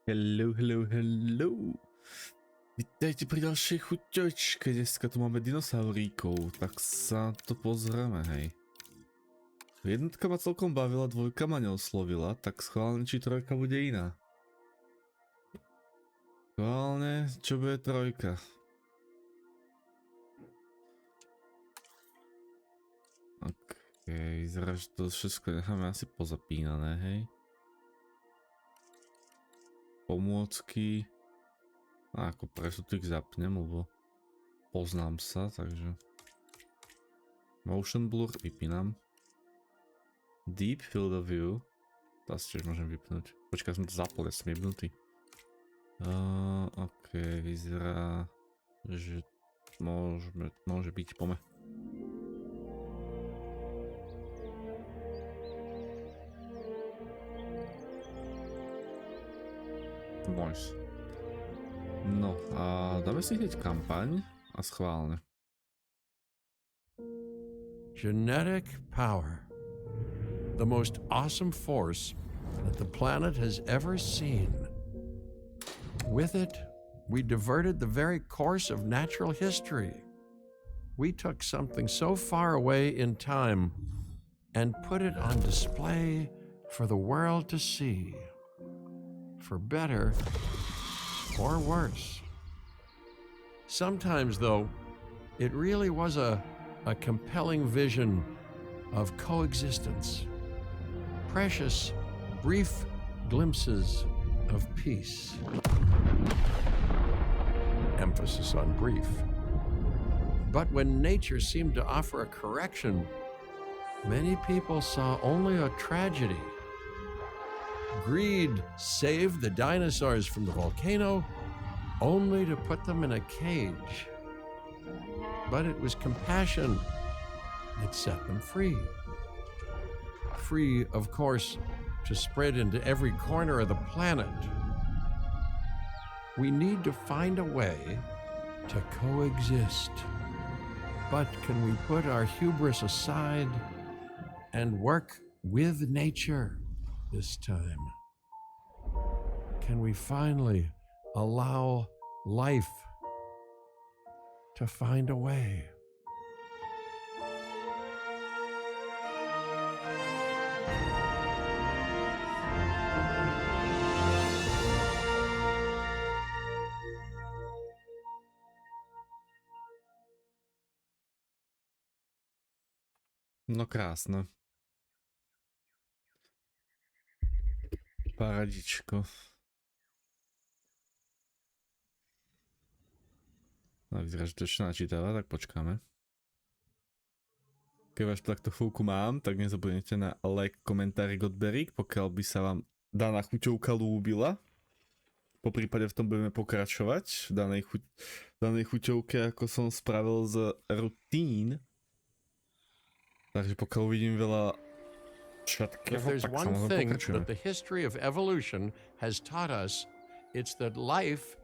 Hello, hello, hello. Vítajte pri ďalšej chuťočke. Dneska tu máme dinosauríkov, tak sa to pozrieme, hej. Jednotka ma celkom bavila, dvojka ma neoslovila, tak schválne, či trojka bude iná. Schválne, čo bude trojka. Okej, vyzerá, že to všetko necháme asi pozapínané, hej. Pomôcky. A ako prečo tu ich zapnem, lebo poznám sa, takže... Motion blur vypínam. Deep field of view. To asi tiež môžem vypnúť. Počkaj, som to zapol, ja som jebnutý. Ok, vyzerá, že môže byť, pome. Nice. No a dáme si hneď kampaň a schválne. Genetic power. The most awesome force that the planet has ever seen. With it, we diverted the very course of natural history. We took something so far away in time and put it on display for the world to see. For better or worse. Sometimes, though, it really was a compelling vision of coexistence. Precious, brief glimpses of peace. Emphasis on brief. But when nature seemed to offer a correction, many people saw only a tragedy. Greed saved the dinosaurs from the volcano, only to put them in a cage. But it was compassion that set them free. Free, of course, to spread into every corner of the planet. We need to find a way to coexist. But can we put our hubris aside and work with nature this time? Can we finally allow life to find a way? No krásne. Paradičko. No vyzerá, že to ešte načítava, tak počkáme. Keď vás takto chvíľku mám, tak nezabudnite na like, komentárik, odberík, pokiaľ by sa vám daná chuťovka ľúbila. Po prípade v tom budeme pokračovať v danej chuťovke, ako som spravil z rutín. Takže pokiaľ uvidím veľa všetkého, If there's tak one samozrejme thing pokračujeme. that the history of evolution has taught us, it's that life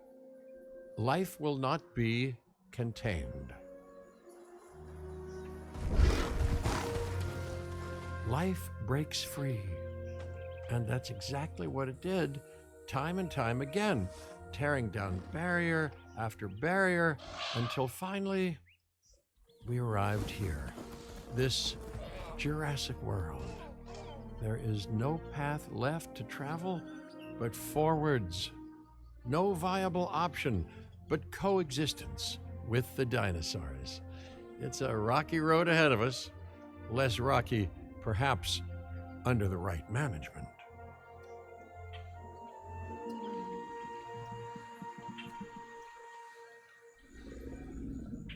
will not be contained. Life breaks free. And that's exactly what it did time and time again, tearing down barrier after barrier until finally we arrived here. This Jurassic world. There is no path left to travel but forwards. No viable option but coexistence with the dinosaurs. It's a rocky road ahead of us. Less rocky, perhaps, under the right management.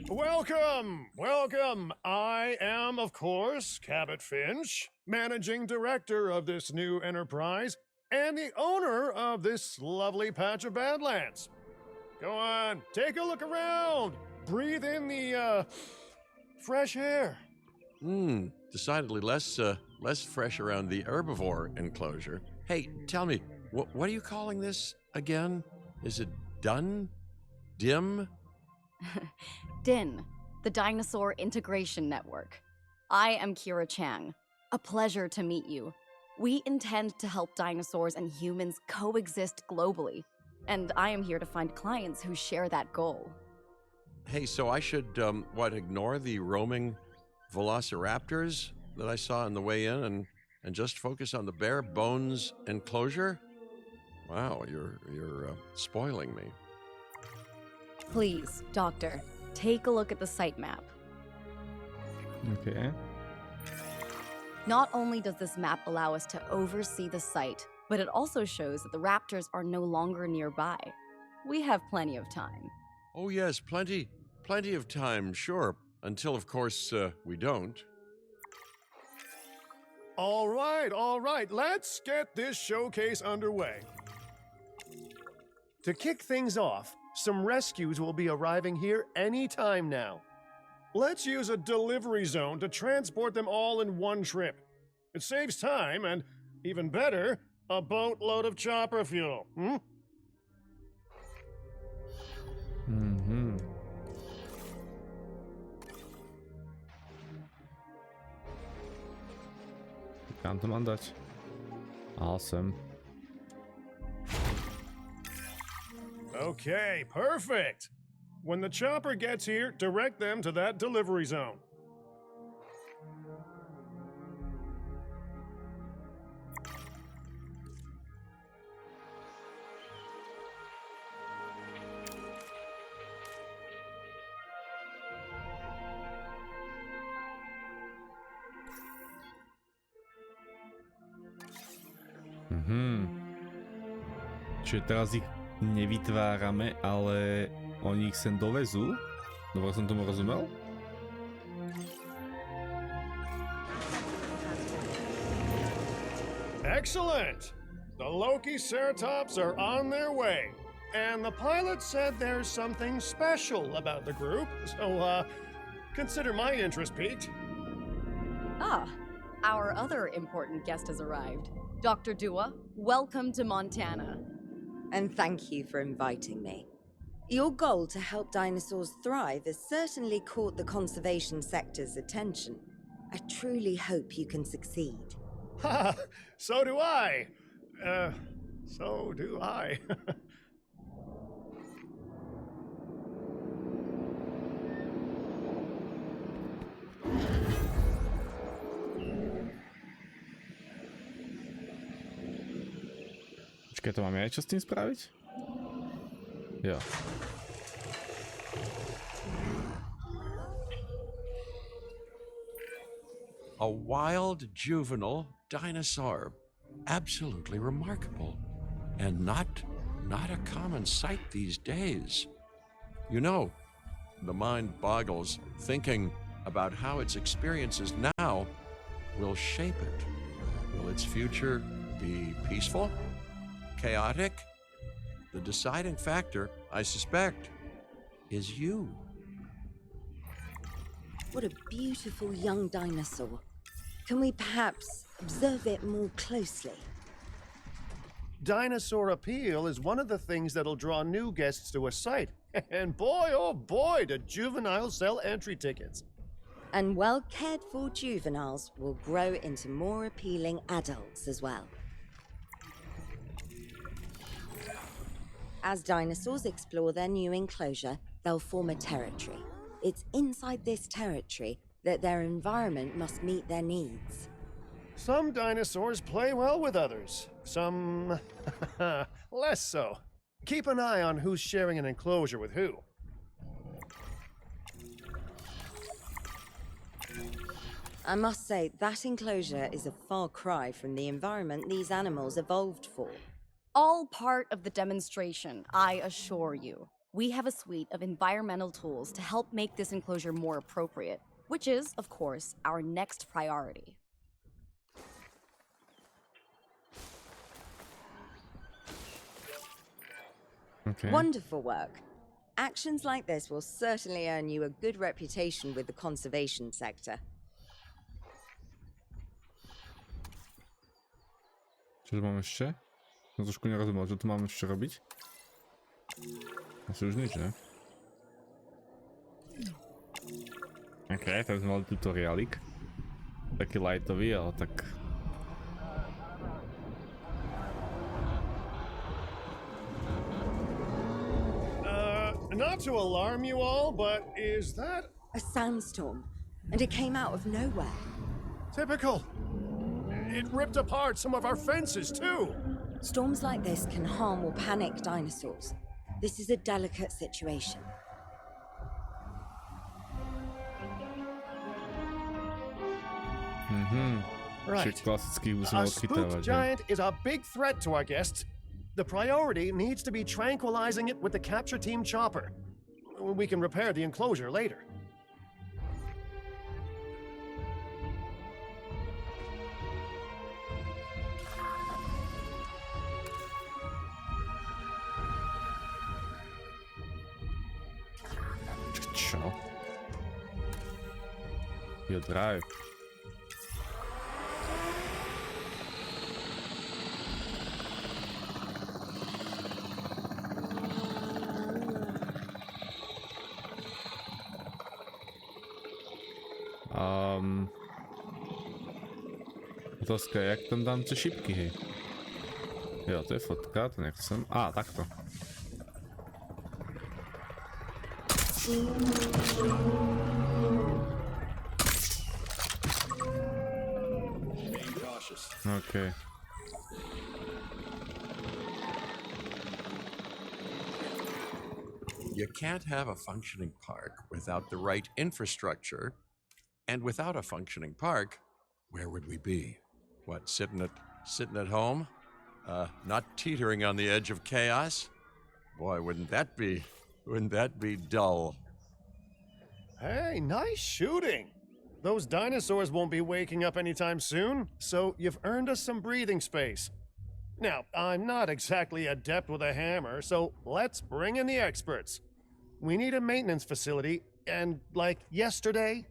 Welcome! Welcome! I am, of course, Cabot Finch, managing director of this new enterprise and the owner of this lovely patch of Badlands. Go on, take a look around. Breathe in the, fresh air. Decidedly less fresh around the herbivore enclosure. Hey, tell me, what are you calling this again? Is it done? Dim? DIN, the Dinosaur Integration Network. I am Kira Chang. A pleasure to meet you. We intend to help dinosaurs and humans coexist globally, and I am here to find clients who share that goal. Hey, so I should, ignore the roaming velociraptors that I saw on the way in and just focus on the bare bones enclosure? Wow, you're spoiling me. Please, Doctor, take a look at the site map. Okay. Not only does this map allow us to oversee the site, but it also shows that the raptors are no longer nearby. We have plenty of time. Oh yes, plenty of time, sure. Until, of course, we don't. All right. Let's get this showcase underway. To kick things off, some rescues will be arriving here any time now. Let's use a delivery zone to transport them all in one trip. It saves time and, even better, a boatload of chopper fuel. Mhm. Kam to mam dać? Awesome. Okay, perfect. When the chopper gets here, direct them to that delivery zone. Čiže teraz ich nevytvárame, ale oni ich sem dovezú? Dobre som tomu rozumel? Excellent! The Loki Ceratops are on their way. And the pilot said there's something special about the group, so, consider my interest piqued. Ah, our other important guest has arrived. Dr. Dua, welcome to Montana. And thank you for inviting me. Your goal to help dinosaurs thrive has certainly caught the conservation sector's attention. I truly hope you can succeed. Ha! So do I. So do I. Počkaj, to mám ja čo s tým spraviť? Jo. A wild juvenile dinosaur. Absolutely remarkable. And not a common sight these days. You know, the mind boggles thinking about how its experiences now will shape it. Will its future be peaceful? Chaotic? The deciding factor, I suspect, is you. What a beautiful young dinosaur. Can we perhaps observe it more closely? Dinosaur appeal is one of the things that'll draw new guests to a site. And boy, oh boy, do juveniles sell entry tickets. And well cared for juveniles will grow into more appealing adults as well. As dinosaurs explore their new enclosure, they'll form a territory. It's inside this territory that their environment must meet their needs. Some dinosaurs play well with others, some less so. Keep an eye on who's sharing an enclosure with who. I must say, that enclosure is a far cry from the environment these animals evolved for. All part of the demonstration, I assure you. We have a suite of environmental tools to help make this enclosure more appropriate, which is, of course, our next priority. Okay. Wonderful work. Actions like this will certainly earn you a good reputation with the conservation sector. Čo tu mám ešte? Som trošku nerozumel, čo tu mám ešte robiť? Asi už nič, ne? Ok, tak sme mali tutoriálik. Taký lightový, ale tak... Not to alarm you all, but is that A sandstorm, and it came out of nowhere. typical? It ripped apart some of our fences, too. Storms like this can harm or panic dinosaurs. This is a delicate situation. Right. Čiže klasicky musíme A odchytávať. spooked hej. giant is a big threat to our guests. The priority needs to be tranquilizing it with the capture team chopper. We can repair the enclosure later. Čo? Jo, drive. Otázka je, jak tam dám tie šipky, hej. Jo, to je fotka, to nechcem. Takto. OK. You can't have a functioning park without the right infrastructure. And without a functioning park, where would we be? What, sitting at home? Not teetering on the edge of chaos? Boy, wouldn't that be dull? Hey, nice shooting. Those dinosaurs won't be waking up anytime soon, so you've earned us some breathing space. Now, I'm not exactly adept with a hammer, so let's bring in the experts. We need a maintenance facility, and like yesterday.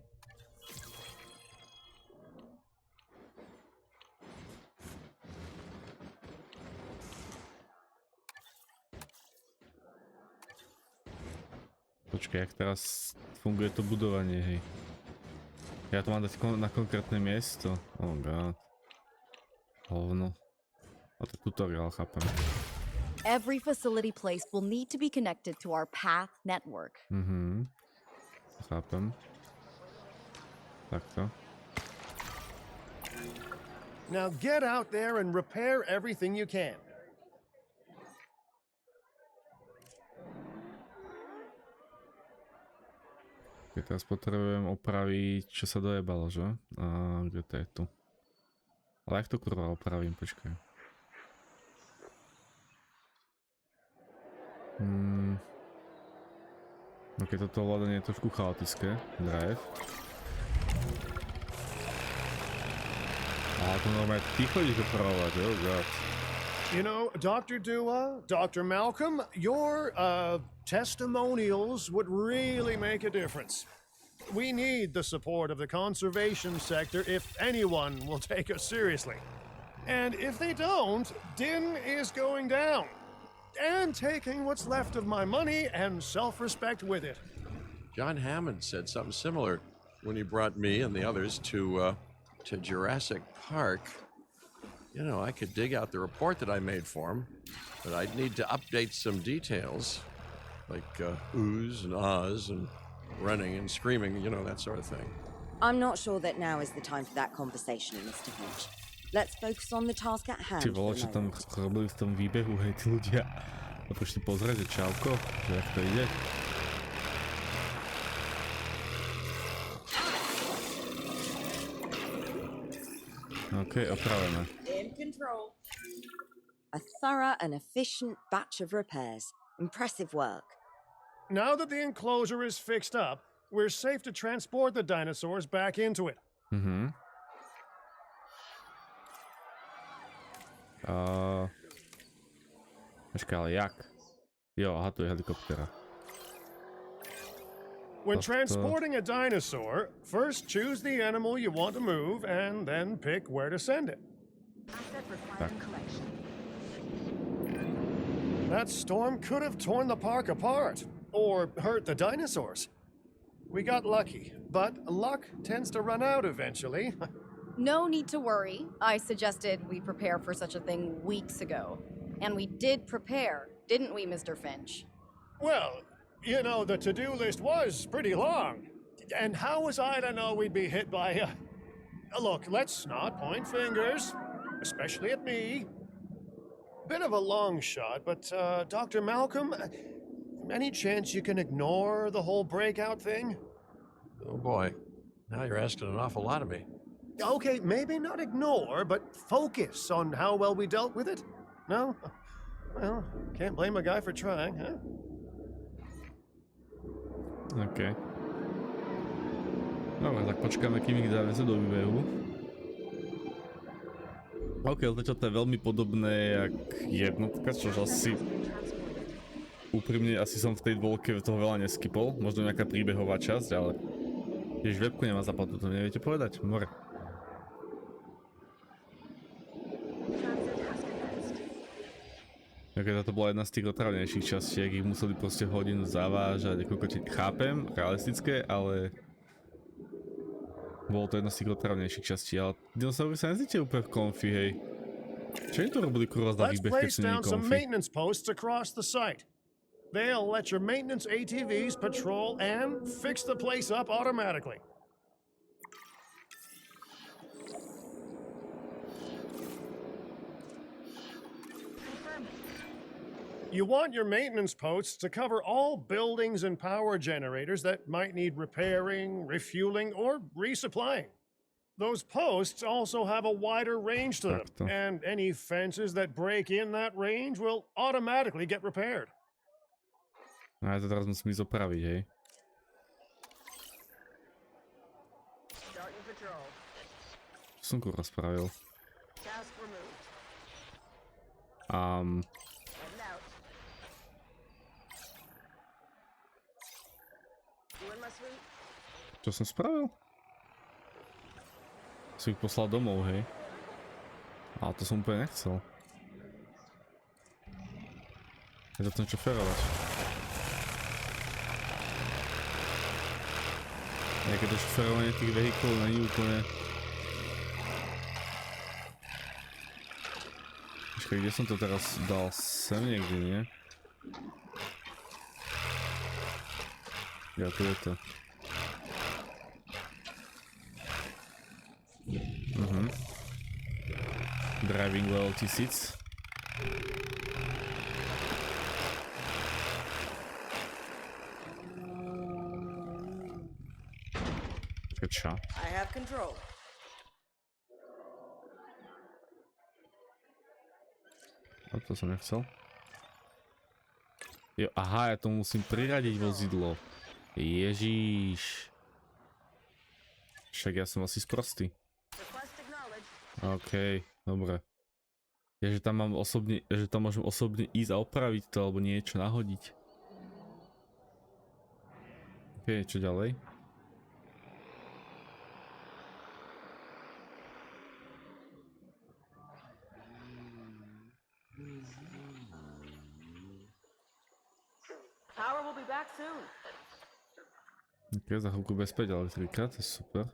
Počkaj, jak teraz funguje to budovanie, hej. Ja to mám dať na konkrétne miesto. Oh god. Hovno. A to tutoriál, chápem. Every facility placed will need to be connected to our path network. Chápem. Takto. Now get out there and repair everything you can. Keď teraz potrebujem opraviť, čo sa dojebalo, že? Kde to je tu? Ale jak to kurva opravím, počkaj. Ok, toto ovládanie je trošku chaotické. Drive. To normálne ty chodíš opravovať, oh god. You know, Dr. Dua, Dr. Malcolm, your testimonials would really make a difference. We need the support of the conservation sector if anyone will take us seriously. And if they don't, Din is going down. And taking what's left of my money and self-respect with it. John Hammond said something similar when he brought me and the others to Jurassic Park. You know, I could dig out the report that I made for him, but I'd need to update some details, like oohs and ahs and running and screaming, you know, that sort of thing. I'm not sure that now is the time for that conversation, Mr. Finch. Let's focus on the task at hand. Ty vole, čo tam robili v tom výbehu, hej, tí ľudia. A poďte pozrieť, že čauko, že jak to ide. OK, opravené. In control. A thorough and efficient batch of repairs. Impressive work. Now that the enclosure is fixed up, we're safe to transport the dinosaurs back into it. Počkaj, ale jak? Jo, aha, tu je helikoptera. When transporting a dinosaur, first choose the animal you want to move and then pick where to send it. That storm could have torn the park apart or hurt the dinosaurs. We got lucky, but luck tends to run out eventually. No need to worry. I suggested we prepare for such a thing weeks ago. And we did prepare, didn't we, Mr. Finch? Well, You know, the to-do list was pretty long. And how was I to know we'd be hit by look, let's not point fingers, especially at me. Bit of a long shot, but Dr. Malcolm, any chance you can ignore the whole breakout thing? Oh boy, now you're asking an awful lot of me. Okay, maybe not ignore, but focus on how well we dealt with it. No? Well, can't blame a guy for trying, huh? OK. Dobre, tak počkáme, kým ich dáme sa do výbehu. OK, ale to je veľmi podobné jak jednotka, čož asi... Úprimne, asi som v tej dvojke toho veľa neskipol. Možno nejaká príbehová časť, ale... Tiež webku nemá zapnutú, to neviete povedať? More. OK, toto bola jedna z tých otravnejších častiek, ich museli proste hodinu zavážať, ako chápem, realistické, ale... Bolo to jedna z tých otravnejších častí, ale dinosaury sa nezíte úplne comfy, hej. Čo im to robili kurva za Let's výbeh, keď place sú nie down some comfy? maintenance posts across the site. They'll let your maintenance ATVs patrol and fix the place up automatically. You want your maintenance posts to cover all buildings and power generators that might need repairing, refueling, or resupplying. Those posts also have a wider range to them, Takto. and any fences that break in that range will automatically get repaired. No ja to teraz musím ísť opraviť, hej. Čo som kurva spravil? Čo som spravil? Si ich poslal domov, hej. Ale to som úplne nechcel. Ja to chcem šoférovať. Nejaké to šoférovanie tých vehikov není úplne... Počkaj, kde som to teraz dal? Sem niekde, nie? Ja, tu je to. Driving loyalty seats. Čo? I have control. A to som nechcel. Jo, aha, ja to musím priradiť vozidlo. Ježíš. Však ja som asi sprostý. OK, dobre. Ja, že tam mám osobne, že tam môžem osobne ísť a opraviť to, alebo niečo nahodiť. OK, čo ďalej? Power will be back soon. OK, za chvíľku bez 5, ale 3-krát, to je super.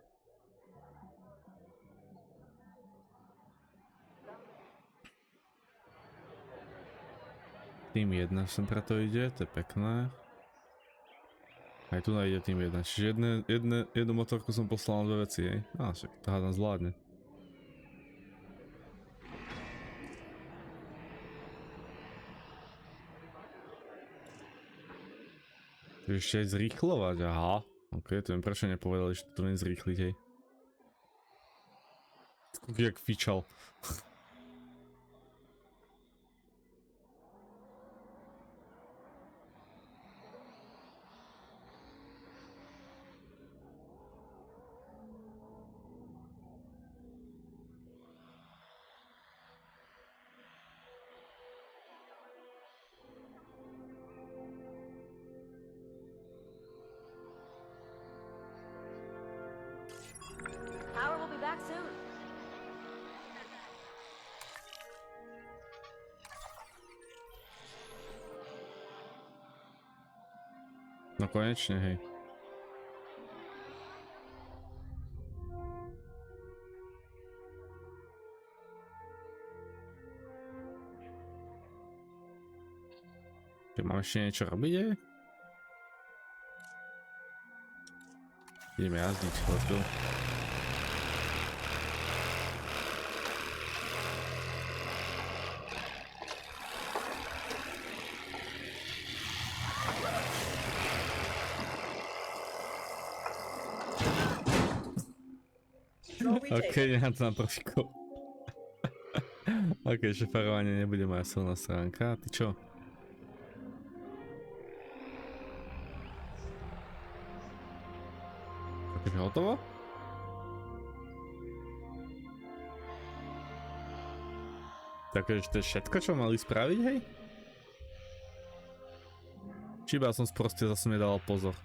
Tým 1 sem preto ide, to je pekné. Aj tu ide tým 1, čiže jednu motorku som poslal na 2 veci, hej. Á, však to hádam zvládne. Ešte aj zrýchlovať, aha. OK, to viem prečo nepovedali, že to viem zrýchliť, hej. Skúky jak fičal. Power will be back soon. No konečne, hej. Keď mám ešte niečo robiť, hej? Ideme jazdiť, let's go. OK, nechám to na profíku. OK, šefarovanie nebude moja silná stránka. Ty čo? Takže hotovo? Takže to je všetko, čo mali spraviť, hej? Či iba som proste zase nedával pozor.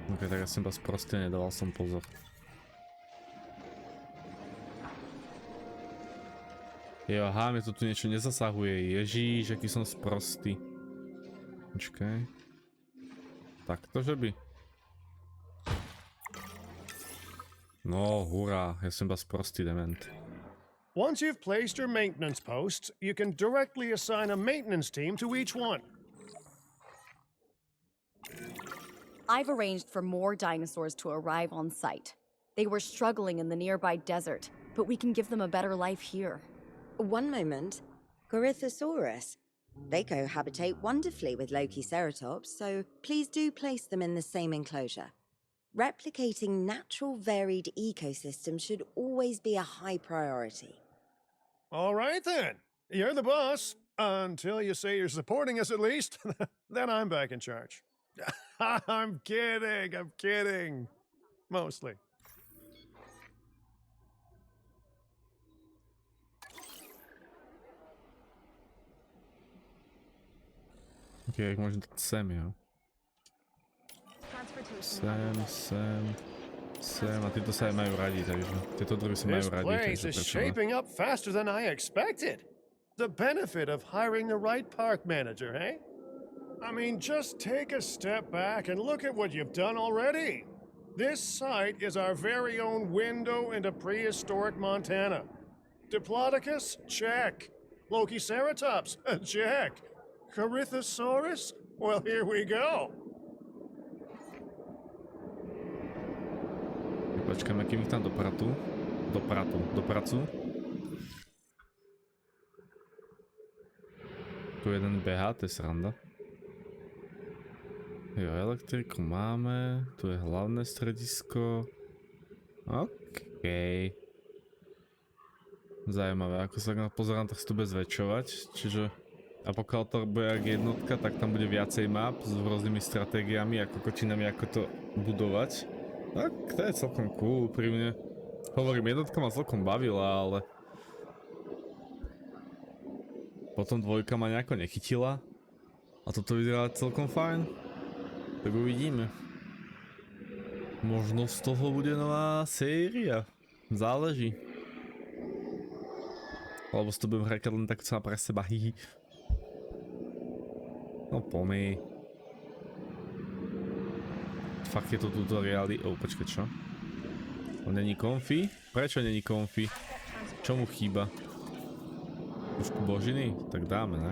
Ok, tak ja som iba proste nedával som pozor. Jo, aha, mne to tu niečo nezasahuje. Ježíš, aký som sprostý. Počkaj. Takto, že by? No, hurá, ja som iba sprostý dement. Once you've placed your maintenance posts, you can directly assign a maintenance team to each one. I've arranged for more dinosaurs to arrive on site. They were struggling in the nearby desert, but we can give them a better life here. One moment. Corythosaurus. They cohabitate wonderfully with Lokiceratops, so please do place them in the same enclosure. Replicating natural varied ecosystems should always be a high priority. All right then. You're the boss. Until you say you're supporting us at least. Then I'm back in charge. I'm kidding. Mostly. Ok, jak môžem dať sem, jo? Sem a títo sa aj majú radi, takže tieto druhy sa majú This radi, place takže is prečo ne? shaping up faster than I expected. The benefit of hiring the right park manager, eh? I mean, just take a step back and look at what you've done already. This site is our very own window into prehistoric Montana. Diplodocus? Check. Lokiceratops? Check. Corythosaurus? Well, here we go. Počkáme, kým ich tam dopracujú. Tu jeden behá, to je sranda. Jo, elektriku máme, tu je hlavné stredisko. OK. Zajímavé, ako sa pozerám, tak sa tu bude zväčšovať, čiže a pokiaľ to bude jak jednotka, tak tam bude viacej map s rôznymi stratégiami a kokočinami, ako to budovať. Tak to je celkom cool, pri mne. Hovorím, jednotka ma celkom bavila, ale potom dvojka ma nejako nechytila a toto vyzerá celkom fajn. Tak uvidíme. Možno z toho bude nová séria. Záleží. Alebo si to budem hrať len tak celá pre seba, hihi. No pomy. Fakt je to tutoriály. Počkaj, čo? On není konfí? Prečo není konfí? Čo mu chýba? Trošku božiny? Tak dáme, ne?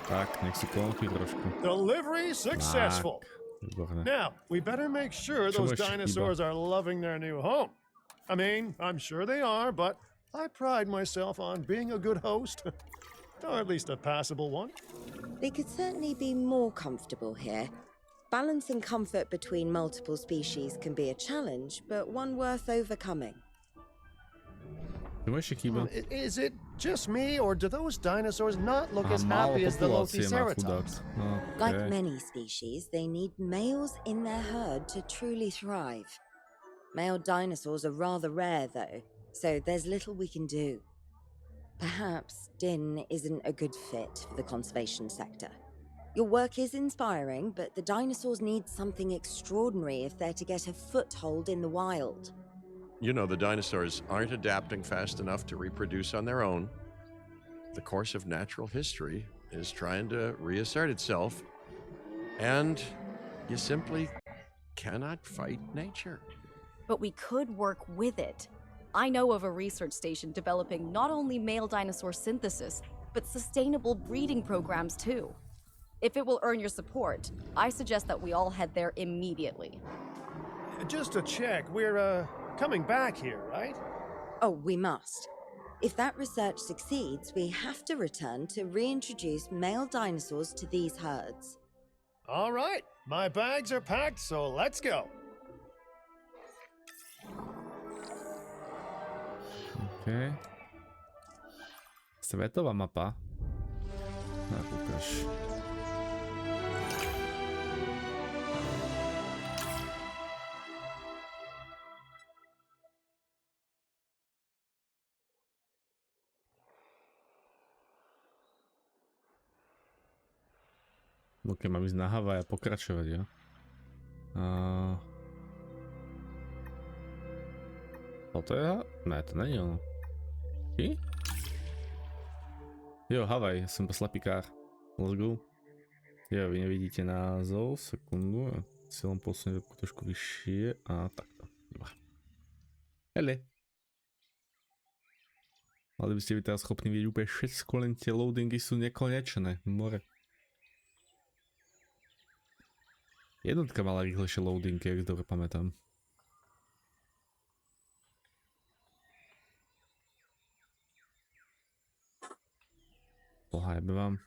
Tak, nech si konfí trošku. Delivery successful. Výborné. Now, we better make sure Čo mu those ešte dinosaurs chýba? are loving their new home. I mean, I'm sure they are, but I pride myself on being a good host. Or at least a passable one. They could certainly be more comfortable here. Balancing comfort between multiple species can be a challenge, but one worth overcoming. Čo mu ešte chýba? Is it just me, or do those dinosaurs not look as málo happy as the populácie má chudák. Lokiceratops? Like Okay. many species, they need males in their herd to truly thrive. Male dinosaurs are rather rare, though, so there's little we can do. Perhaps Din isn't a good fit for the conservation sector. Your work is inspiring, but the dinosaurs need something extraordinary if they're to get a foothold in the wild. You know, the dinosaurs aren't adapting fast enough to reproduce on their own. The course of natural history is trying to reassert itself, and you simply cannot fight nature. But we could work with it. I know of a research station developing not only male dinosaur synthesis, but sustainable breeding programs too. If it will earn your support, I suggest that we all head there immediately. Just to check, we're, coming back here, right? Oh, we must. If that research succeeds, we have to return to reintroduce male dinosaurs to these herds. All right, my bags are packed, so let's go. OK. Svetová mapa. No, ukáž. OK, mám ísť na Havaj a pokračovať, jo? Toto je Ne, to není ono. Či? Jo, Havaj, ja som slepikár. Let's go. Jo, vy nevidíte názov, sekundu. Cieľom posunúť webku trošku vyššie a takto. Dobre. Hele. Mali by ste byť teraz schopní vidieť úplne všetko, len tie loadingy sú nekonečné. More. Jednotka mala rýchlejšie loadingy, ak dobre pamätám. Pohajbe vám.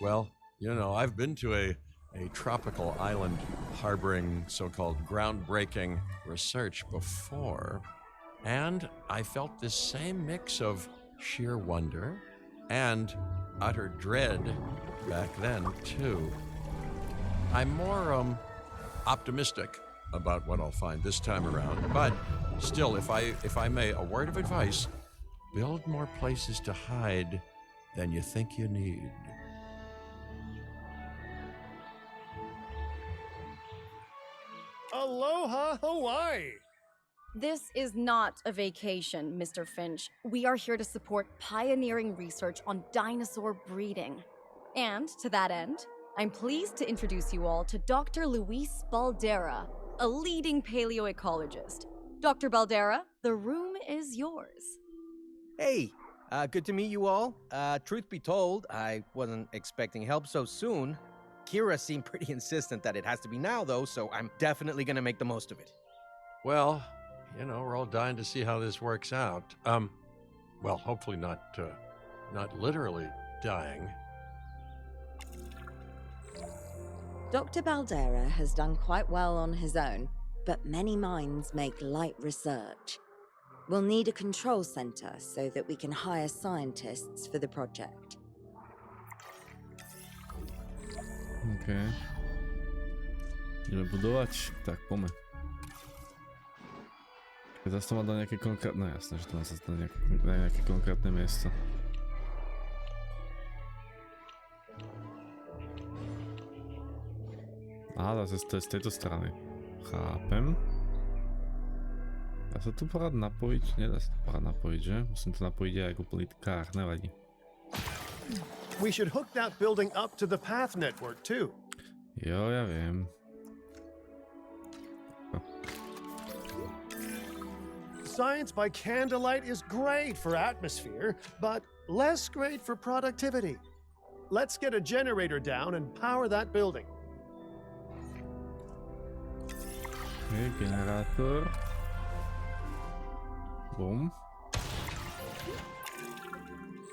Well, you know, I've been to a tropical island harboring so-called groundbreaking research before, and I felt this same mix of sheer wonder and utter dread back then, too. I'm more optimistic about what I'll find this time around, but still, if I may, a word of advice: build more places to hide than you think you need. Aloha, Hawaii! This is not a vacation, Mr. Finch. We are here to support pioneering research on dinosaur breeding. And to that end, I'm pleased to introduce you all to Dr. Luis Baldera, a leading paleoecologist. Dr. Baldera, the room is yours. Hey, good to meet you all. Truth be told, I wasn't expecting help so soon. Kira seemed pretty insistent that it has to be now, though, so I'm definitely gonna make the most of it. Well, you know, we're all dying to see how this works out. Well, hopefully not literally dying. Dr. Baldera has done quite well on his own, but many minds make light research. We'll need a control center so that we can hire scientists for the project. OK. Ideme budovať? Tak, poďme. Zase to má do nejaké konkrétne... No jasné, že to má zase do nejaké konkrétne miesto. Aha, zase to je z tejto strany. Chápem. Dá sa tu porad napojiť? Nedá sa tu porad napojiť, že? Musím to napojiť aj ako politikár, nevadí. We should hook that building up to the path network, too. Jo, ja viem. Science by candlelight is great for atmosphere, but less great for productivity. Let's get a generator down and power that building. Okay, generátor. Boom.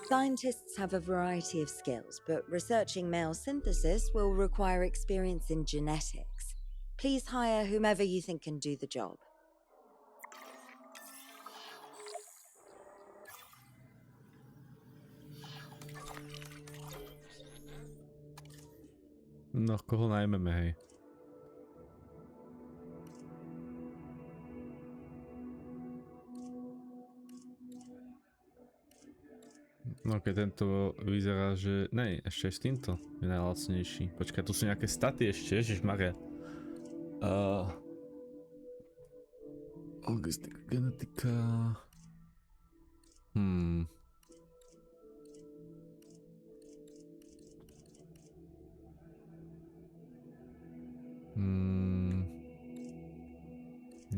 Scientists have a variety of skills, but researching male synthesis will require experience in genetics. Please hire whomever you think can do the job. No, koho najmeme, hej? No keď tento vyzerá, že... Nej, ešte aj s týmto je najlacnejší. Počkaj, tu sú nejaké staty ešte, ježišmaria. Logistika, genetika...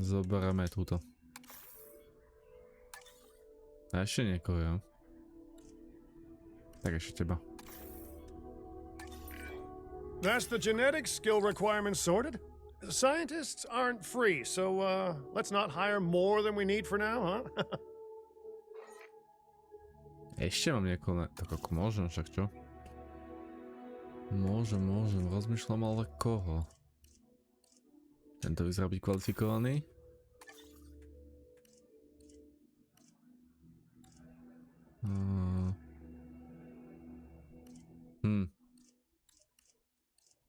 Zoberieme túto. A ešte niekoho, jo? Tak ešte teba. That's the genetic skill requirements sorted. Scientists aren't free, so let's not hire more than we need for now, huh? Ešte mám niekoho, tak ako môžem, však čo? Môžem, rozmýšľam, ale koho? Tento vyzerá byť kvalifikovaný?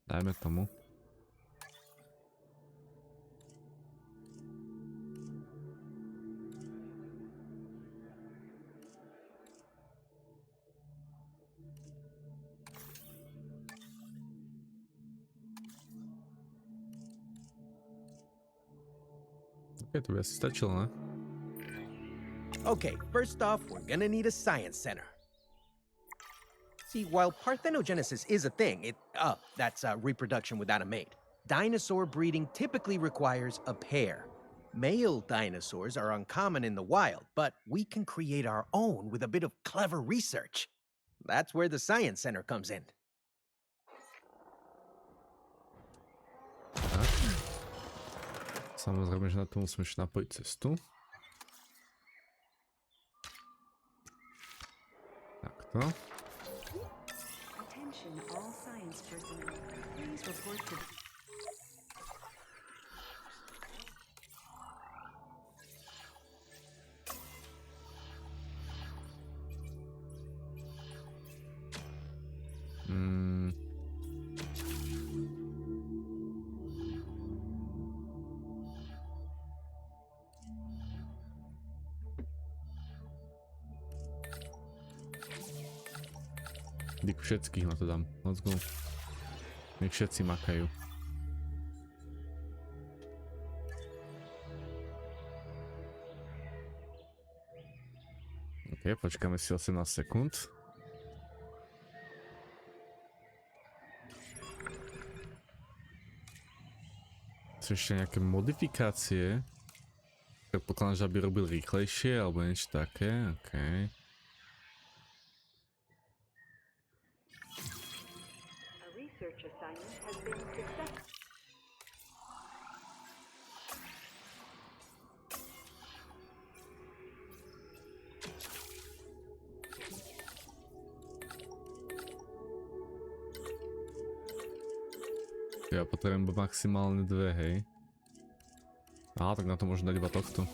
Dajme tomu. Ok, to by asi stačilo, ne? Okay, first off, we're gonna need a science center. See, while parthenogenesis is a thing, that's reproduction without a mate. Dinosaur breeding typically requires a pair. Male dinosaurs are uncommon in the wild, but we can create our own with a bit of clever research. That's where the science center comes in. Tak. Samozrejme, že na to musíme ešte napojiť cestu. Takto. Attention all science personnel. Please report to Všetkých na to dám. Let's go. Nech všetci makajú. Ok, počkáme si 18 sekúnd. Sú ešte nejaké modifikácie? Predpokladám, že aby robil rýchlejšie alebo niečo také. Ok. research assignment has been successful. Ja potrebujem maximálne dve, hej. Á, tak na to môžem dať iba tohto.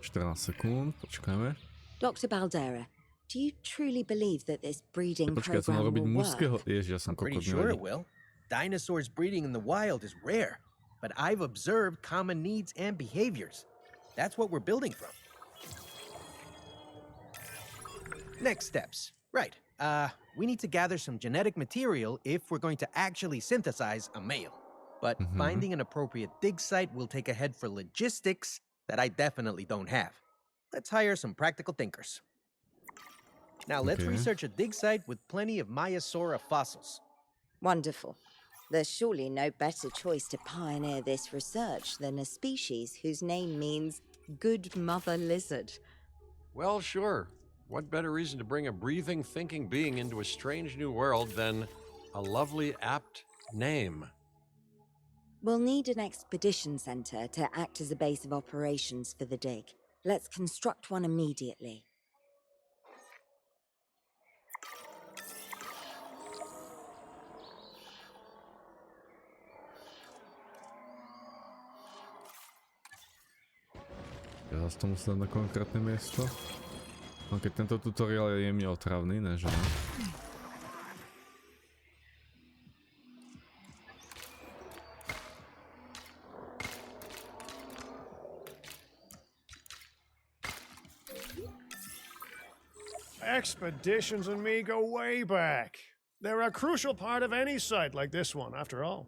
14 sekúnd, počkáme. Dr. Baldera, do you truly believe that this breeding Počkaj, som mal program robiť will mužského. work? Ježiš, ja som Pretty kokot sure it nevadí. will. Dinosaurs breeding in the wild is rare, but I've observed common needs and behaviors. That's what we're building from. Next steps. Right. We need to gather some genetic material if we're going to actually synthesize a male. But finding an appropriate dig site will take a head for logistics that I definitely don't have. Let's hire some practical thinkers. Now let's Okay. research a dig site with plenty of Maiasaura fossils. Wonderful. There's surely no better choice to pioneer this research than a species whose name means good mother lizard. Well, sure. What better reason to bring a breathing, thinking being into a strange new world than a lovely, apt name? We'll need an expedition center to act as a base of operations for the dig. Let's construct one immediately. Ja zase to musím dať na konkrétne miesto. No keď tento tutoriál je jemne otravný, ne že ne? Expeditions and me go way back. They're a crucial part of any site like this one, after all.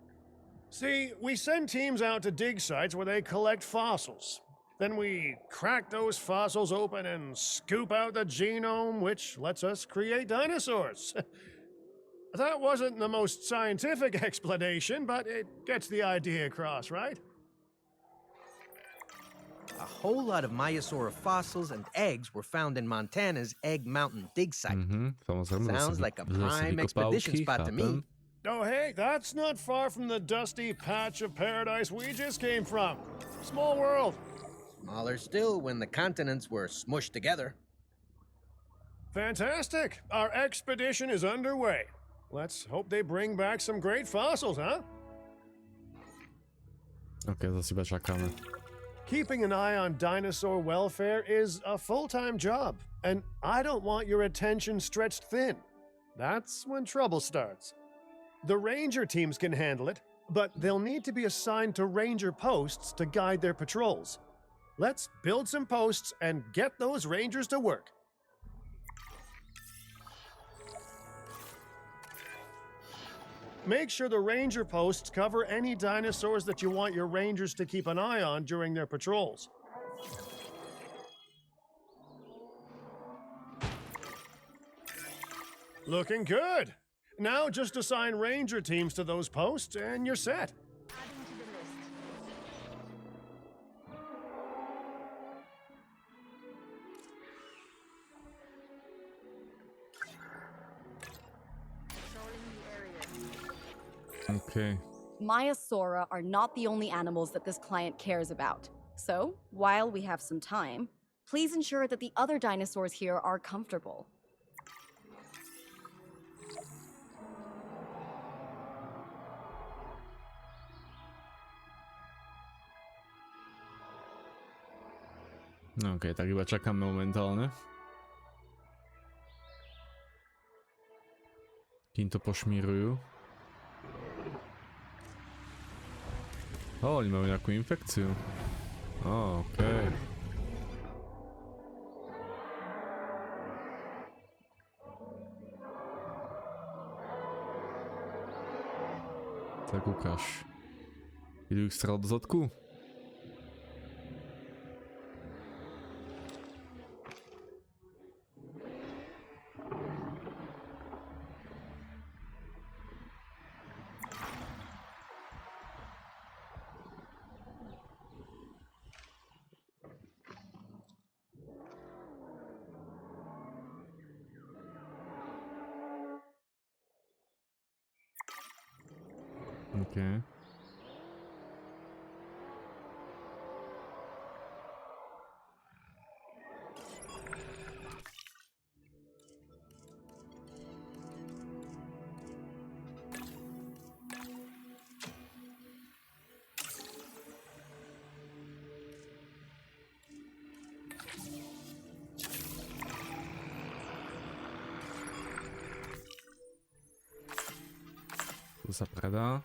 See, we send teams out to dig sites where they collect fossils. Then we crack those fossils open and scoop out the genome, which lets us create dinosaurs. That wasn't the most scientific explanation, but it gets the idea across, right? A whole lot of Maiasaura fossils and eggs were found in Montana's Egg Mountain dig site. Samozrejme, Sounds like a prime expedition spot to me. Oh, hey, that's not far from the dusty patch of paradise we just came from. Small world. Smaller still when the continents were smushed together. Fantastic. Our expedition is underway. Let's hope they bring back some great fossils, huh? Ok, zase iba čakáme. Keeping an eye on dinosaur welfare is a full-time job, and I don't want your attention stretched thin. That's when trouble starts. The ranger teams can handle it, but they'll need to be assigned to ranger posts to guide their patrols. Let's build some posts and get those rangers to work. Make sure the ranger posts cover any dinosaurs that you want your rangers to keep an eye on during their patrols. Looking good. Now just assign ranger teams to those posts and you're set. Adding to the list. Patrolling the area. Ok. Maiasaura are not the only animals that this client cares about. So, while we have some time, please ensure that the other dinosaurs here are comfortable. Ok, tak iba čakáme momentálne. Kým to pošmírujú. Oni majú nejakú infekciu. Ok. Tak ukáž. Idú ich strelať do zadku? Okay. To sa predá.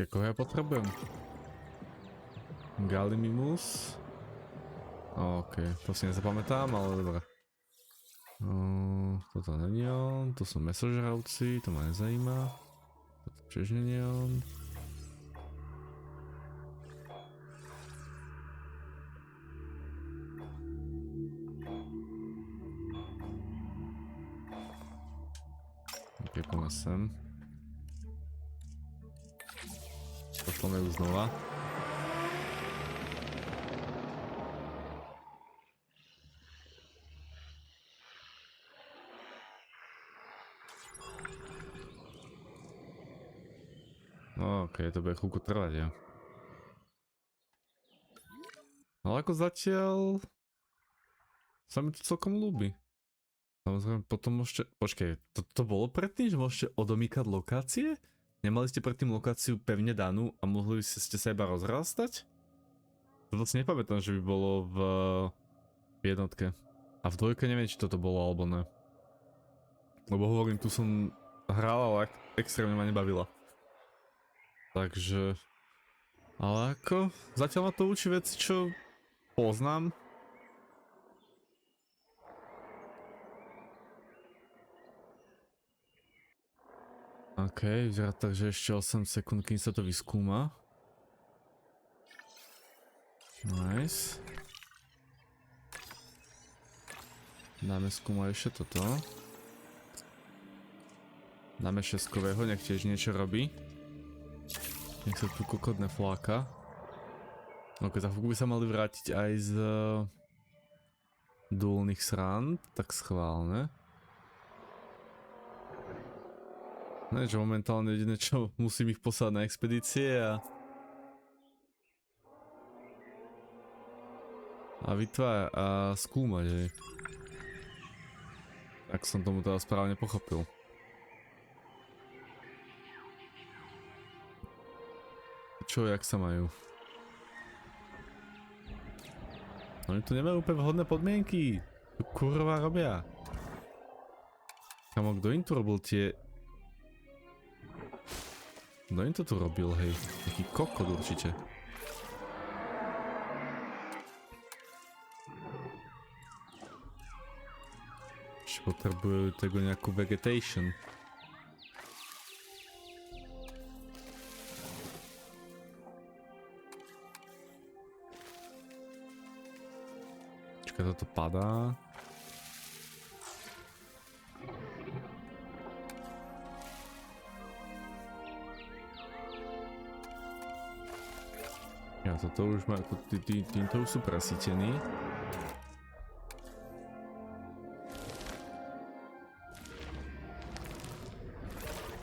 Čiže koho ja potrebujem? Gallimimus. OK, to si nezapamätám, ale dobré. Toto není on, to sú mesožravci, to ma nezajíma. Toto tiež není on. OK, poďme sem. Pošleme ju znova. OK, to bude chvíľku trvať, ja. Ale ako zatiaľ sa mi to celkom ľúbi. Samozrejme, potom môžete... Počkej, to bolo predtým, že môžete odomýkať lokácie? Nemali ste predtým lokáciu pevne danú a mohli ste sa iba rozrastať? To si nepamätám, že by bolo v jednotke. A v dvojke neviem, či toto bolo alebo ne. Lebo hovorím, tu som hral, ale extrémne ma nebavila. Takže... Ale ako? Zatiaľ ma to učí veci, čo poznám. OK, vyzerá tak, že ešte 8 sekúnd, kým sa to vyskúma. Nice. Dáme skúmať ešte toto. Dáme šeskového, nech tiež niečo robí. Nech sa tu kokot nefláka. Ok, za chvíľku by sa mali vrátiť aj z dúlnych srand, tak schválne. Ne, že momentálne jediné čo, musím ich poslať na expedície a vytvárať a skúmať, hej. Tak som tomu teda správne pochopil. Čo, jak sa majú? Oni tu nemajú úplne vhodné podmienky. Tu kurva robia. Kamo, kto im tu robil tie... Kto im to tu robil, hej? Taký kokot určite. Ešte potrebujú tego nejakú vegetation. Čakaj, toto padá. Ja, toto už má, týmto už sú presítení.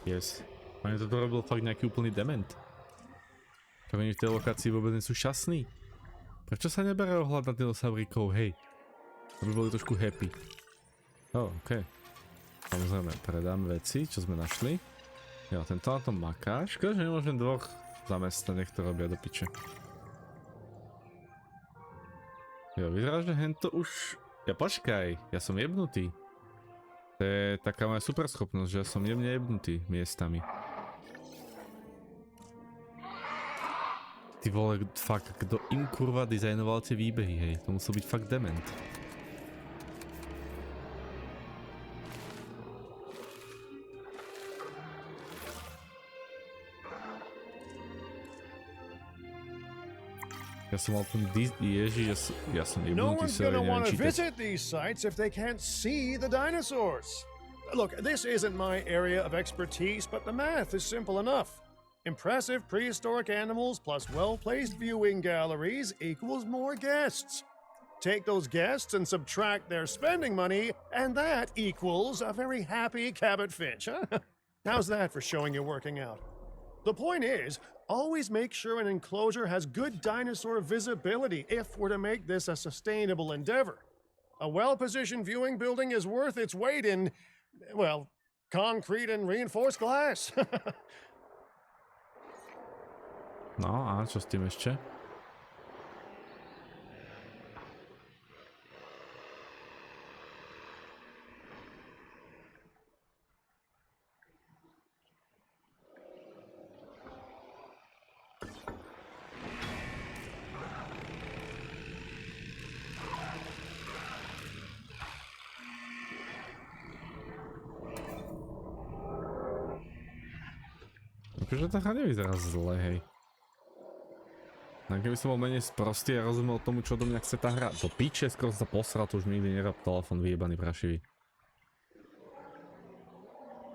Yes. Oni toto robil fakt nejaký úplný dement. Tak oni v tej lokácii vôbec nie sú šťastní. Prečo sa nebere ohľad na dinosaurikov, hej? Aby boli trošku happy. OK. Samozrejme, predám veci, čo sme našli. Jo, tento na tom maká. Škoda, že nemôžem dvoch zamestnať, nech to robia do piče. Jo, vyzerá, že hento už... Ja počkaj, ja som jebnutý. To je taká moja super schopnosť, že ja som jemne jebnutý miestami. Ty vole, fakt, kto im kurva dizajnoval tie výbehy, hej? To musel byť fakt dement. Ja som mal ten Ježiš, ja som No jebnutý, one's sorry, gonna neviem want to čítať. visit these sites if they can't see the dinosaurs. Look, this isn't my area of expertise, but the math is simple enough. Impressive prehistoric animals plus well-placed viewing galleries equals more guests. Take those guests and subtract their spending money, and that equals a very happy Cabot Finch, huh? How's that for showing you're working out? The point is, always make sure an enclosure has good dinosaur visibility if we're to make this a sustainable endeavor. A well-positioned viewing building is worth its weight in, well, concrete and reinforced glass. No a čo s tým ešte? Akože tá hra nevyzerá zle, hej. No keby som bol menej sprostý a rozumel tomu, čo do mňa chce tá hra. Do piče, skoro sa posral, to už mi nikdy nerob telefon vyjebaný prašivý.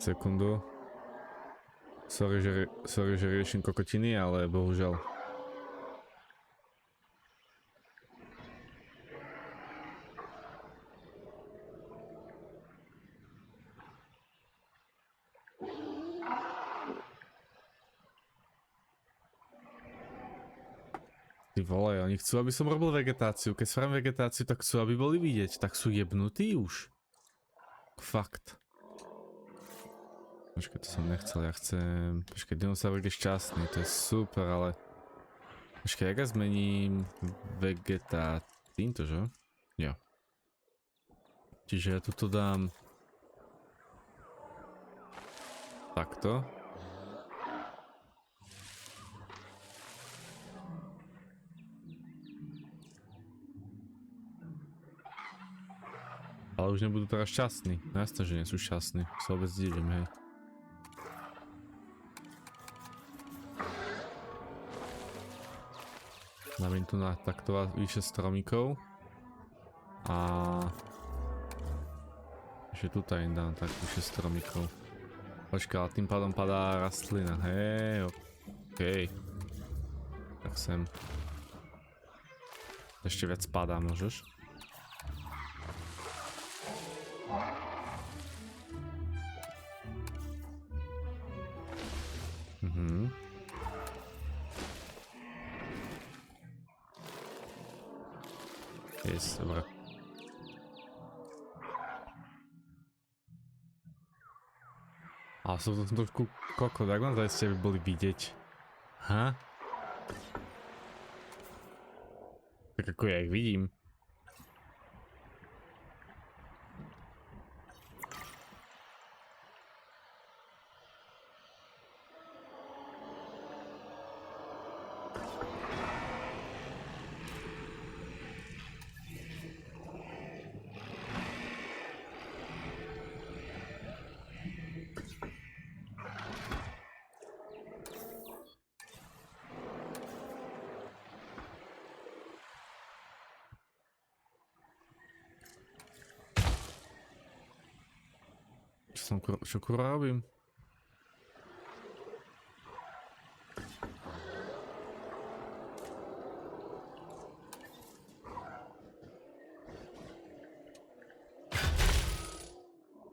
Sekundu. Sorry, že riešim kokotiny, ale bohužiaľ. Ty vole, oni chcú, aby som robil vegetáciu. Keď spravím vegetáciu, tak chcú, aby boli vidieť. Tak sú jebnutí už. Fakt. Počkaj, to som nechcel, ja chcem... Počkaj, dinosaurik je šťastný, to je super, ale... Počkaj, jak ja zmením vegetáciu? Týmto, že? Jo. Čiže ja tuto dám... Takto. Ale už nebudú teraz šťastní. No jasné, že nie sú šťastní. Sa vôbec divím, hej. Postavím tu na takto vyše stromíkov. A ešte tuto im dám tak vyše stromíkov. Počkaj, ale tým pádom padá rastlina, hej, okej. Tak sem. Ešte viac padá, môžeš? Yes, dobre. Ale sú to trošku kokot, ak vám zajistie by boli vidieť. Ha? Tak ako ja ich vidím. Čo kurva robím?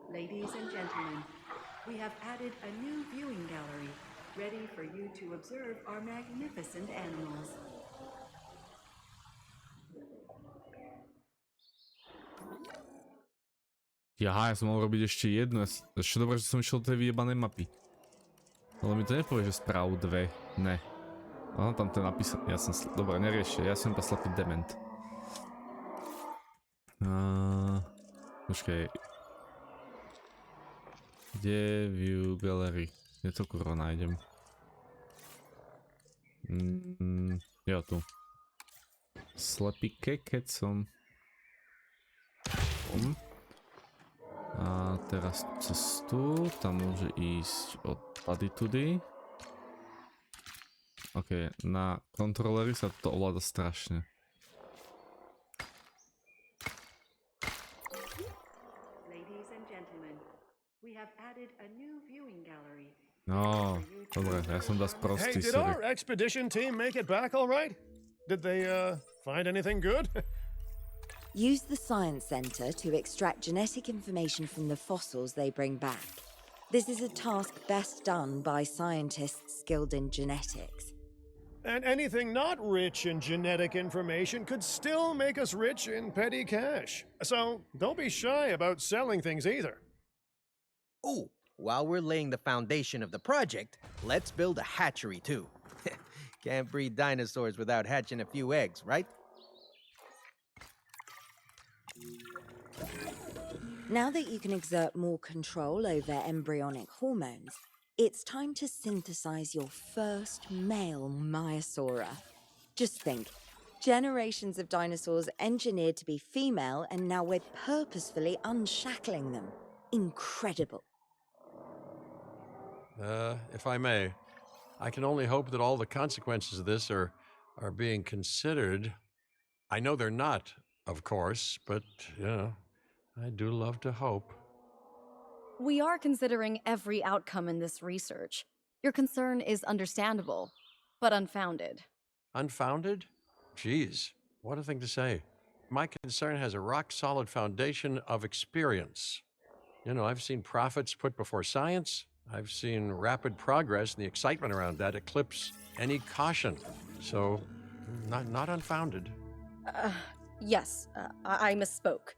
Ladies and gentlemen, we have added a new viewing gallery, ready for you to observe our magnificent animals. Jaha, ja som mohol robiť ešte jednu. Ešte dobré, že som išiel do tej vyjebanej mapy. Ale mi to nepovie, že správu dve. Ne. Áno, tam to je napísané. Ja som... Dobre, neriešte. Ja som iba slepý dement. Počkej. Kde view gallery? Kde to kurva nájdem? Jo, tu. Slepý keď som... A teraz cestu, tam môže ísť od tady tudy. Ok, na kontrolery sa to ovláda strašne. Ladies and gentlemen, we have added a new viewing gallery. No, dobre, ja som dosť Hey, prostý, did sorry. our expedition team make it back all right? Did they, find anything good? Use the Science Center to extract genetic information from the fossils they bring back. This is a task best done by scientists skilled in genetics. And anything not rich in genetic information could still make us rich in petty cash. So don't be shy about selling things either. Ooh, while we're laying the foundation of the project, let's build a hatchery too. Can't breed dinosaurs without hatching a few eggs, right? Now that you can exert more control over embryonic hormones, it's time to synthesize your first male Maiasaura. Just think, generations of dinosaurs engineered to be female, and now we're purposefully unshackling them. Incredible. If I may, I can only hope that all the consequences of this are being considered. I know they're not, of course, but, you know, I do love to hope. We are considering every outcome in this research. Your concern is understandable, but unfounded. Unfounded? Geez, what a thing to say. My concern has a rock-solid foundation of experience. You know, I've seen profits put before science. I've seen rapid progress, and the excitement around that eclipse any caution. So, not unfounded. Yes, I misspoke.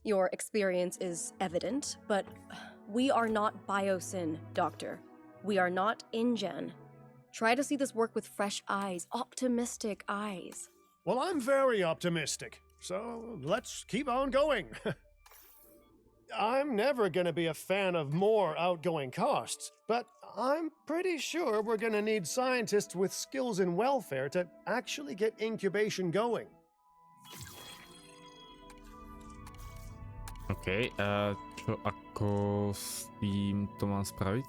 Your experience is evident, but we are not Biosyn, Doctor. We are not InGen. Try to see this work with fresh eyes, optimistic eyes. Well, I'm very optimistic, so let's keep on going. I'm never going to be a fan of more outgoing costs, but I'm pretty sure we're going to need scientists with skills in welfare to actually get incubation going. OK, čo ako s tým to mám spraviť?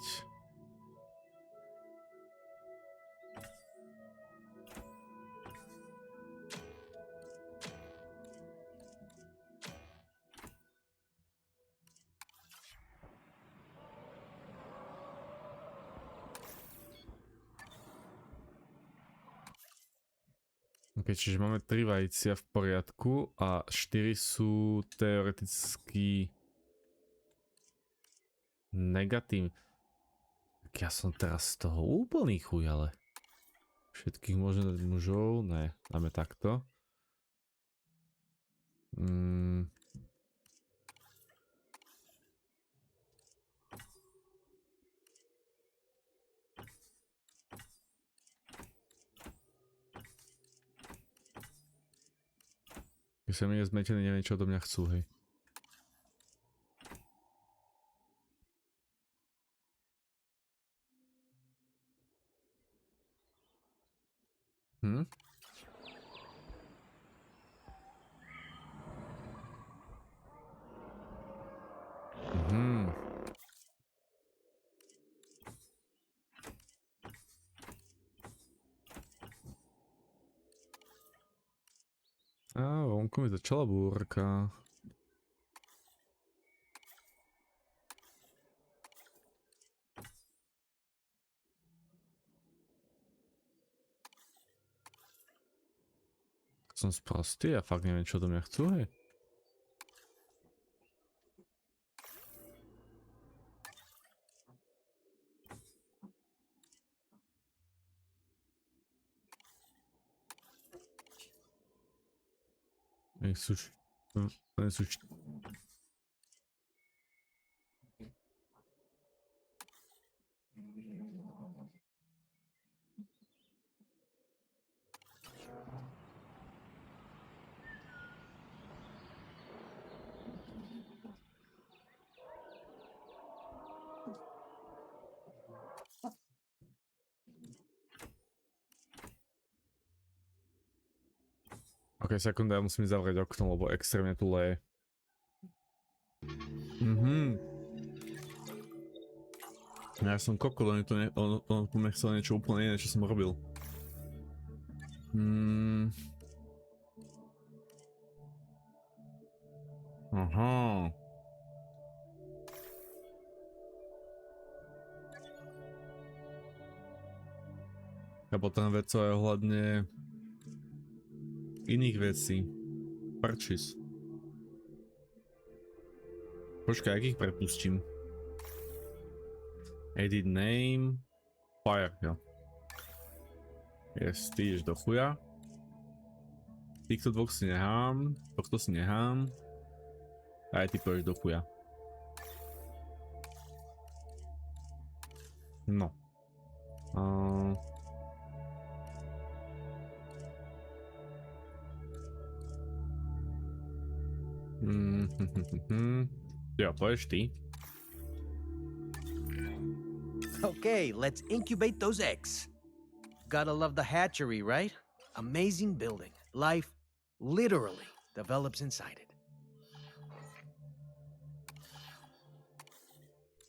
OK, čiže máme 3 vajcia v poriadku a 4 sú teoreticky negatívne. Tak ja som teraz z toho úplný chuj, ale všetkých môžeme dať mužov? Ne, dáme takto. Keď sa mi je zmetený, neviem, čo odo mňa chcú, hej. A vonku mi začala búrka. Som sprostý, ja fakt neviem, čo do mňa chcú, hej. Nie sú... Ok, sekunda, ja musím zavrieť okno, lebo extrémne tu leje. Ja som kokot, on tu nechcel niečo úplne iné, čo som robil. Aha. Ja potom vecov aj ohľadne iných vecí. Purchase. Počkaj, jak ich prepustím? Edit name. Fire, jo. Yes, ty ideš do chuja. Týchto dvoch si nechám. Tohto si nechám. A aj ty pôjdeš do chuja. No. Jo, pôjdeš ty. Okay, let's incubate those eggs. Gotta love the hatchery, right? Amazing building. Life literally develops inside it.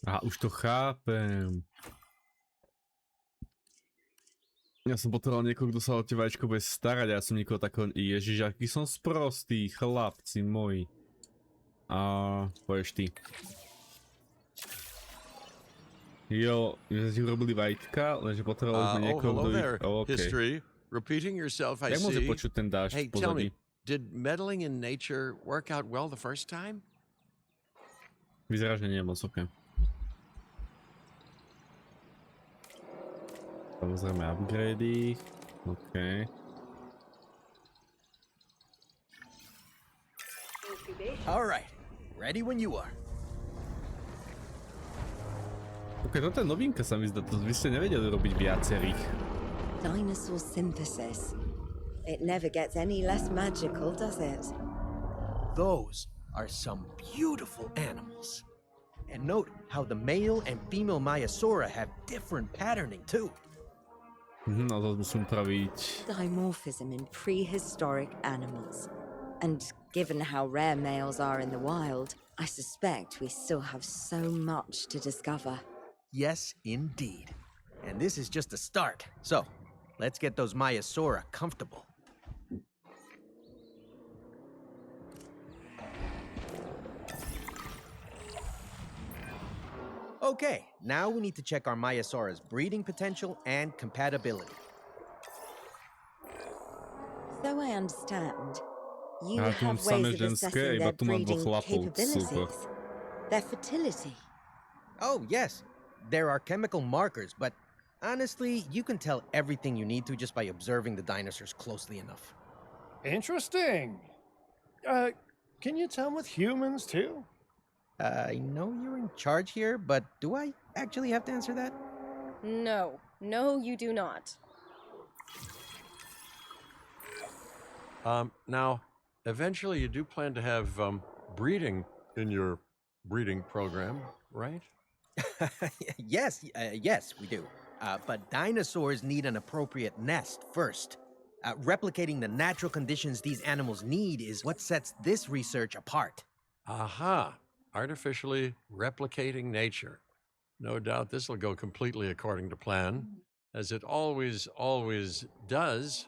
Aha, už to chápem. Ja som potreboval niekoho, kto sa o tie vajíčko bude starať, a ja som nikoho takého... Ježiš, aký som sprostý, chlapci moji. A pôjdeš ty. Jo, my sme si urobili vajíčka, lenže potrebovali sme niekoho, kto ich... Okay. History. Repeating yourself, I Jak môže see. počuť ten dážď Hey, v pozadí? tell me, did meddling in nature work out well the first time? Vyzerá, že nie je moc, ok. Samozrejme upgrady. OK. All right, ready when you are. Ok, toto je novinka, sa mi zdá, to vy ste nevedeli robiť viacerých. Dinosaur synthesis. It never gets any less magical, does it? Those are some beautiful animals. And note how the male and female Maiasaura have different patterning too. No to musím praviť. Dimorphism in prehistoric animals. And given how rare males are in the wild, I suspect we still have so much to discover. Yes, indeed. And this is just a start. So, let's get those Maiasaura comfortable. Okay, now we need to check our Maiasaura's breeding potential and compatibility. So so I understand, you A tu mám have ways samé of ženské, assessing iba their tu mám breeding dvoch chlapov. capabilities, Super. their fertility. Oh, yes. There are chemical markers, but honestly, you can tell everything you need to just by observing the dinosaurs closely enough. Interesting. Can you tell with humans too? I know you're in charge here, but do I actually have to answer that? No, you do not. Now, eventually you do plan to have breeding in your breeding program, right? Yes, yes, we do. But dinosaurs need an appropriate nest first. Replicating the natural conditions these animals need is what sets this research apart. Aha! Artificially replicating nature. No doubt this will go completely according to plan, as it always does.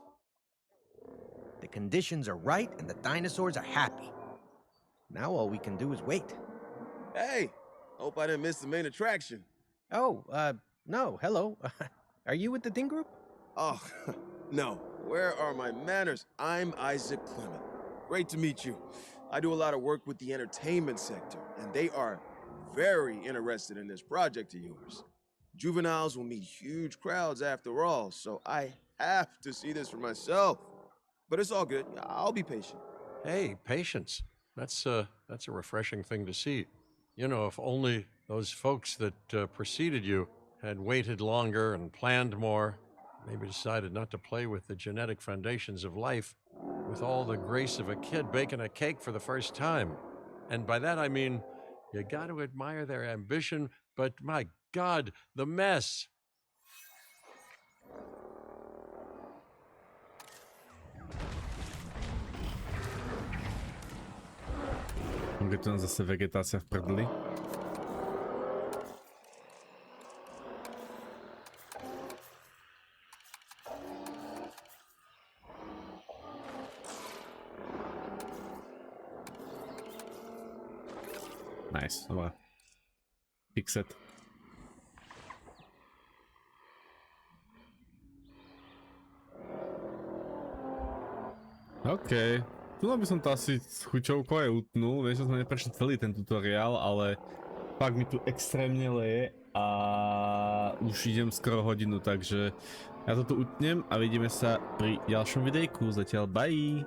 The conditions are right and the dinosaurs are happy. Now all we can do is wait. Hey, hope I didn't miss the main attraction. Oh, no, hello. Are you with the Ting Group? Oh, no. Where are my manners? I'm Isaac Clement. Great to meet you. I do a lot of work with the entertainment sector, and they are very interested in this project of yours. Juveniles will meet huge crowds after all, so I have to see this for myself. But it's all good. I'll be patient. Hey, patience. That's a refreshing thing to see. You know, if only those folks that preceded you had waited longer and planned more, maybe decided not to play with the genetic foundations of life with all the grace of a kid baking a cake for the first time. And by that I mean, you got to admire their ambition, but my God, the mess. Je tu zase vegetácia v prdli. Nice, dobré. Fix it. OK. Tu by som to asi s chuťovkou aj utnul, vieš, že sme neprešli celý ten tutoriál, ale fakt mi tu extrémne leje a už idem skoro hodinu, takže ja toto utnem a vidíme sa pri ďalšom videjku. Zatiaľ bye!